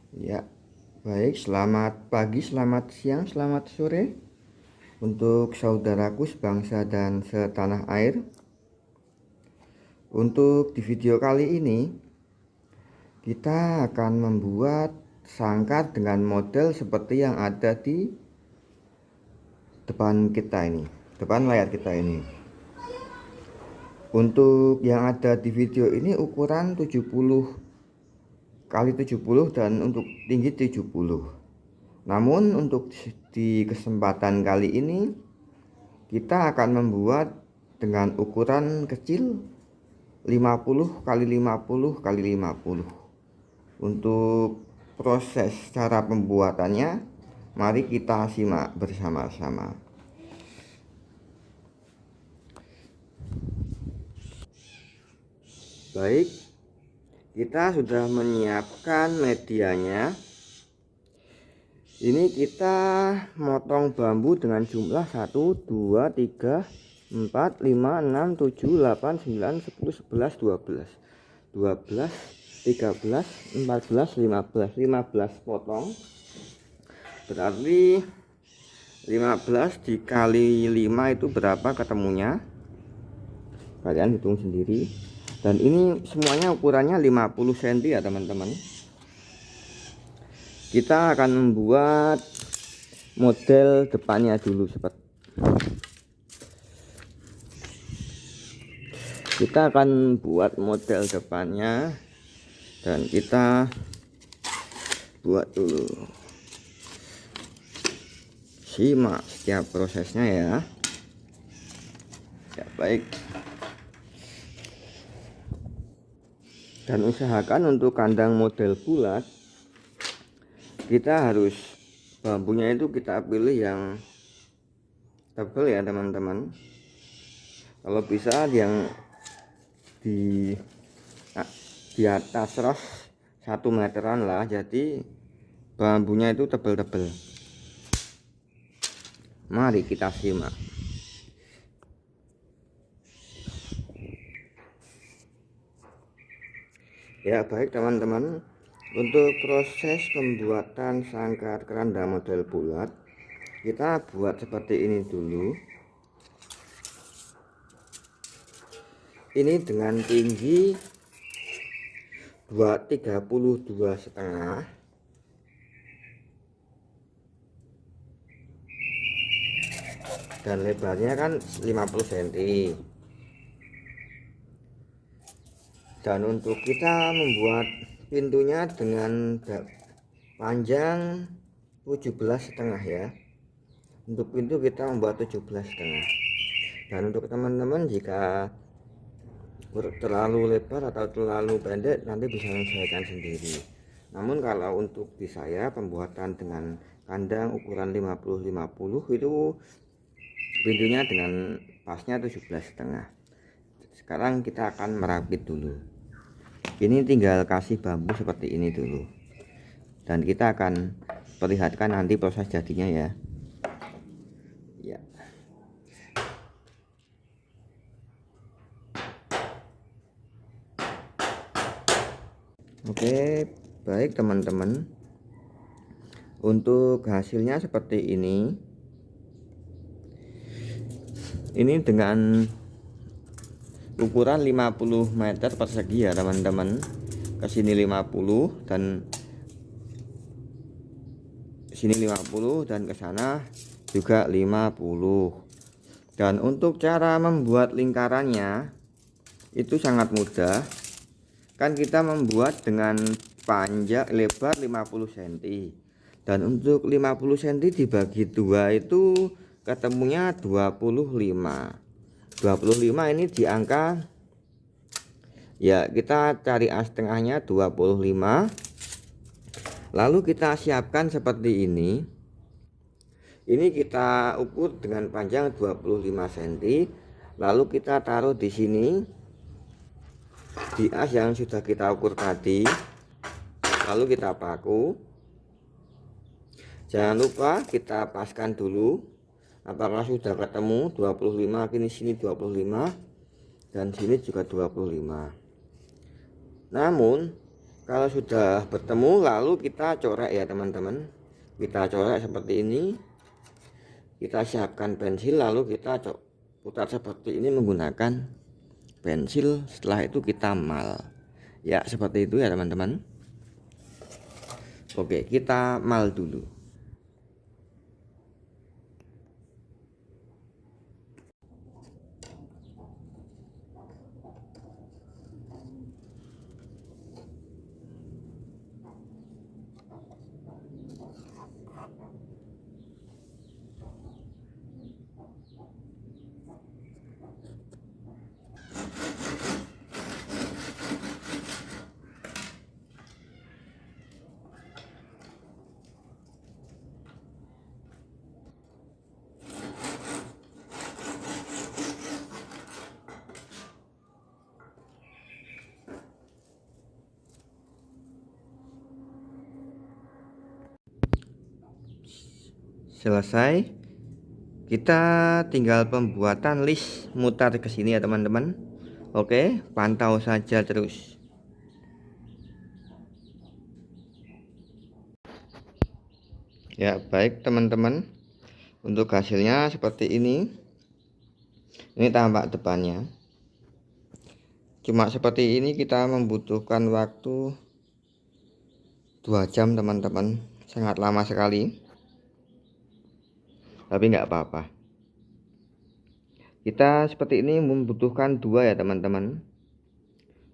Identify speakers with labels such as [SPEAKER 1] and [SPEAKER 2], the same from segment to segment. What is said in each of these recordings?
[SPEAKER 1] Ya, baik. Selamat pagi, selamat siang, selamat sore untuk saudaraku sebangsa dan setanah air. Untuk di video kali ini, kita akan membuat sangkar dengan model seperti yang ada di depan kita ini, depan layar kita ini. Untuk yang ada di video ini ukuran 70 kali 70 dan untuk tinggi 70. Namun untuk di kesempatan kali ini kita akan membuat dengan ukuran kecil 50 kali 50 kali 50. Untuk proses cara pembuatannya, mari kita simak bersama-sama. Baik, kita sudah menyiapkan medianya. Ini kita motong bambu dengan jumlah 1, 2, 3, 4, 5, 6, 7, 8, 9, 10, 11, 12, 12, 13, 14, 15, 15 potong. Berarti 15 dikali 5 itu berapa ketemunya? Kalian hitung sendiri. Dan ini semuanya ukurannya 50 cm ya teman-teman. Kita akan membuat model depannya dulu seperti kita akan buat model depannya dan kita buat dulu. Simak setiap prosesnya ya. Ya baik. Dan usahakan untuk kandang model bulat kita harus bambunya itu kita pilih yang tebal ya teman-teman. Kalau bisa yang di atas ros 1 meteran lah, jadi bambunya itu tebal-tebal. Mari kita simak. Ya baik teman-teman, untuk proses pembuatan sangkar keranda model bulat kita buat seperti ini dulu. Ini dengan tinggi 32,5 dan lebarnya kan 50 cm. Dan untuk kita membuat pintunya dengan panjang 17,5 ya. Untuk pintu kita membuat 17,5. Dan untuk teman-teman jika terlalu lebar atau terlalu pendek nanti bisa menyesuaikan sendiri. Namun kalau untuk di saya pembuatan dengan kandang ukuran 50-50 itu pintunya dengan pasnya 17,5. Sekarang kita akan merakit dulu. Ini tinggal kasih bambu seperti ini dulu. Dan kita akan perlihatkan nanti proses jadinya ya. Ya. Oke, baik teman-teman. Untuk hasilnya seperti ini. Ini dengan ukuran 50 meter persegi ya teman-teman. Kesini 50 dan sini 50 dan ke sana juga 50. Dan untuk cara membuat lingkarannya itu sangat mudah. Kan kita membuat dengan panjang lebar 50 cm. Dan untuk 50 cm dibagi 2 itu ketemunya 25. 25 ini di angka ya, kita cari A setengahnya 25. Lalu kita siapkan seperti ini. Ini kita ukur dengan panjang 25 cm. Lalu kita taruh di sini di as yang sudah kita ukur tadi. Lalu kita paku. Jangan lupa kita paskan dulu apakah sudah ketemu 25. Kini sini 25 dan sini juga 25. Namun Kalau sudah bertemu lalu kita coret ya teman-teman. Kita coret seperti ini. Kita siapkan pensil lalu kita putar seperti ini menggunakan pensil. Setelah itu kita mal. Ya seperti itu ya teman-teman. Oke, kita mal dulu. Selesai, kita tinggal pembuatan list mutar ke sini ya teman-teman. Oke, pantau saja terus. Ya baik teman-teman, untuk hasilnya seperti ini. Ini tampak depannya. Cuma seperti ini kita membutuhkan waktu 2 jam teman-teman, sangat lama sekali. Tapi nggak apa-apa. Kita seperti ini membutuhkan 2 ya teman-teman.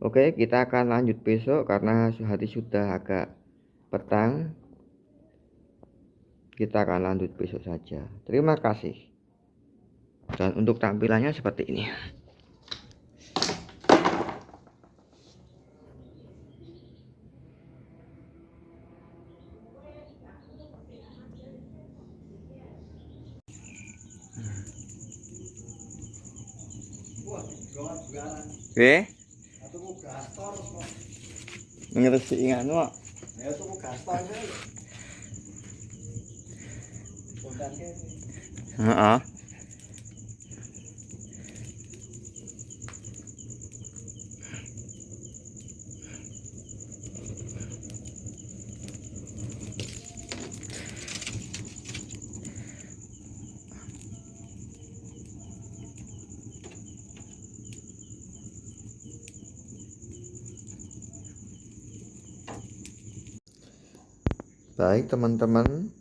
[SPEAKER 1] Oke, kita akan lanjut besok karena hari sudah agak petang. Kita akan lanjut besok saja. Terima kasih. Dan untuk tampilannya seperti ini. Oke. Ngerti ingat no. Ya tuku gaston ae. Heeh. Baik teman-teman,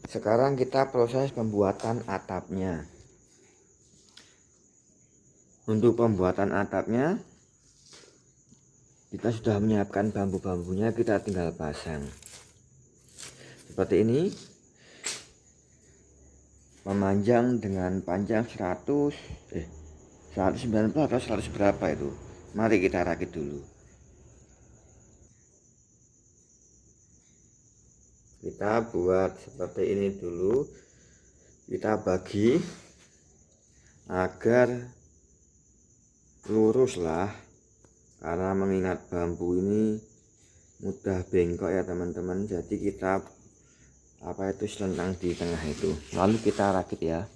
[SPEAKER 1] sekarang kita proses pembuatan atapnya. Untuk pembuatan atapnya kita sudah menyiapkan bambu-bambunya, kita tinggal pasang seperti ini, memanjang dengan panjang 190 atau 100 berapa itu. Mari kita rakit dulu. Kita buat seperti ini dulu, kita bagi agar lurus lah, karena mengingat bambu ini mudah bengkok ya teman-teman. Jadi kita selentang di tengah itu, lalu kita rakit ya.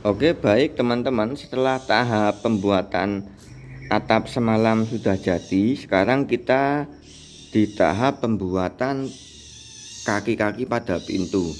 [SPEAKER 1] Oke baik teman-teman, setelah tahap pembuatan atap semalam sudah jadi, sekarang kita di tahap pembuatan kaki-kaki pada pintu.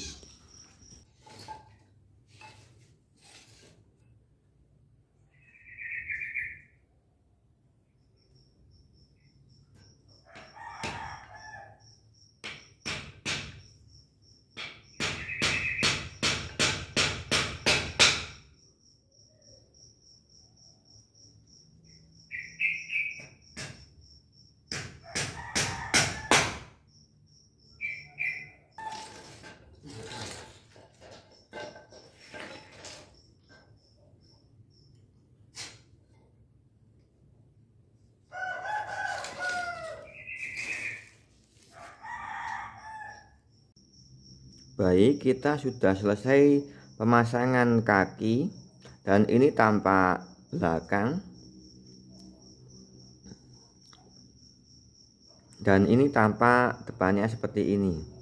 [SPEAKER 1] Baik, kita sudah selesai pemasangan kaki dan ini tampak belakang dan ini tampak depannya seperti ini.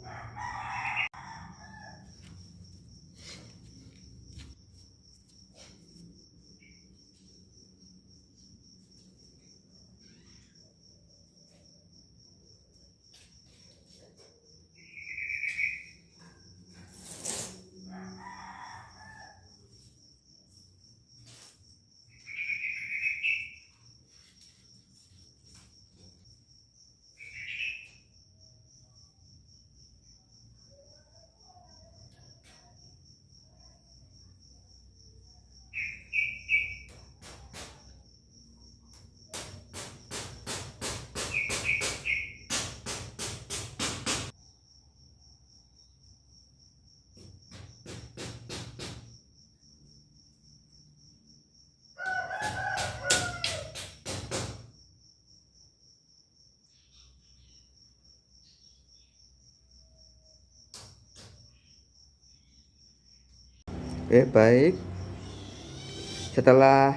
[SPEAKER 1] Oke, baik. Setelah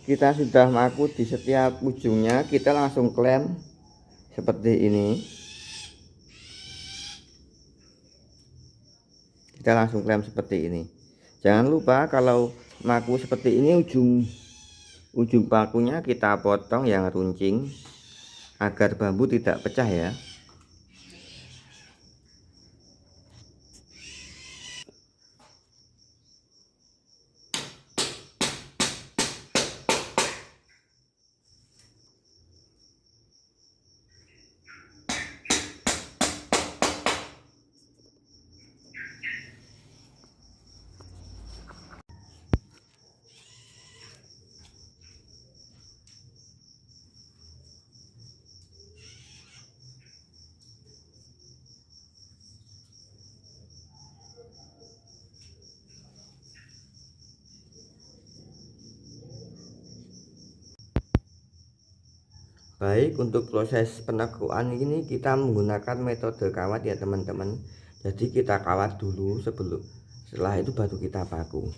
[SPEAKER 1] kita sudah maku di setiap ujungnya, kita langsung klem seperti ini. Kita langsung klem seperti ini. Jangan lupa kalau maku seperti ini, ujung pakunya kita potong yang runcing agar bambu tidak pecah ya. Baik, untuk proses penekuan ini kita menggunakan metode kawat ya teman-teman. Jadi kita kawat dulu setelah itu baru kita paku.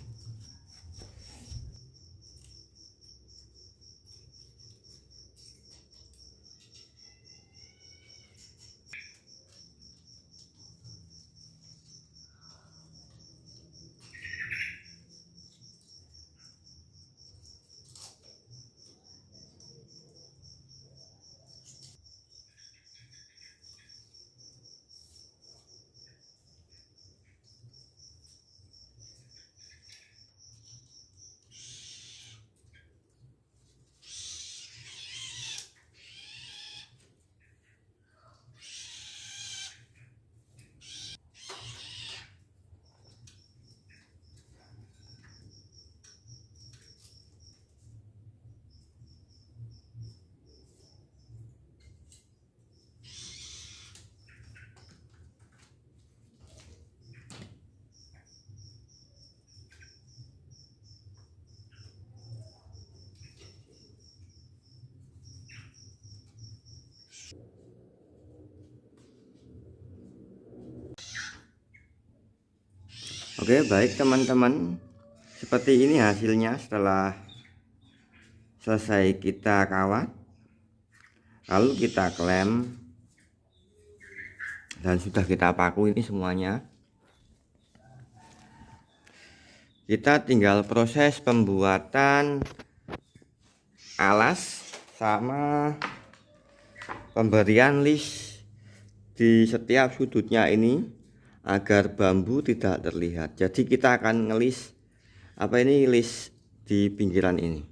[SPEAKER 1] Oke, baik teman-teman, seperti ini hasilnya setelah selesai kita kawat, lalu kita klem dan sudah kita paku ini semuanya. Kita tinggal proses pembuatan alas sama pemberian list di setiap sudutnya ini agar bambu tidak terlihat. Jadi kita akan ngelis list di pinggiran ini.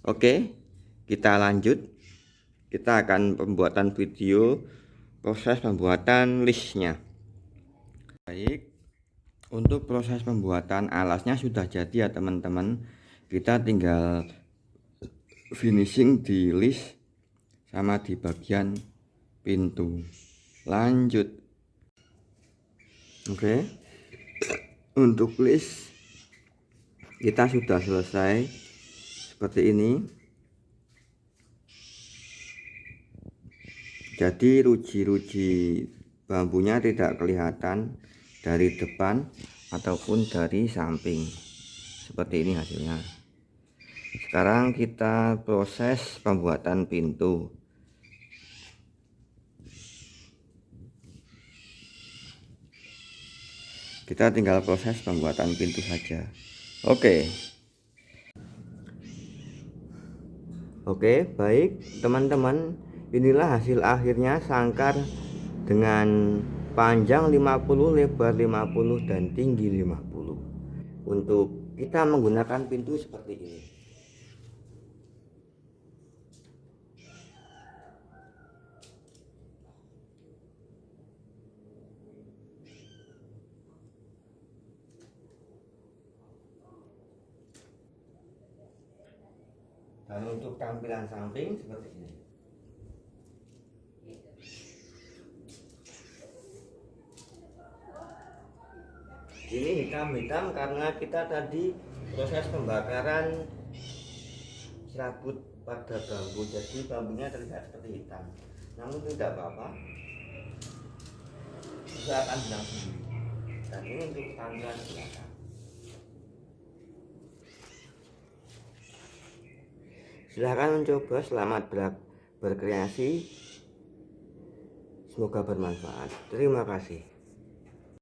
[SPEAKER 1] Oke, kita lanjut. Kita akan pembuatan video proses pembuatan listnya. Baik, untuk proses pembuatan alasnya sudah jadi ya teman-teman. Kita tinggal finishing di list sama di bagian pintu. Lanjut. Oke, untuk list kita sudah selesai seperti ini. Jadi ruji-ruji bambunya tidak kelihatan dari depan ataupun dari samping. Seperti ini hasilnya. Sekarang kita proses pembuatan pintu. Kita tinggal proses pembuatan pintu saja. Oke, baik teman-teman, inilah hasil akhirnya sangkar dengan panjang 50, lebar 50 dan tinggi 50. Untuk kita menggunakan pintu seperti ini. Dan untuk tampilan samping seperti ini. Ini hitam-hitam karena kita tadi proses pembakaran serabut pada bambu, jadi bambunya terlihat seperti hitam. Namun tidak apa-apa, bisa akan hilang sendiri. Dan ini untuk tampilan belakang. Silahkan mencoba, selamat berkreasi, semoga bermanfaat. Terima kasih.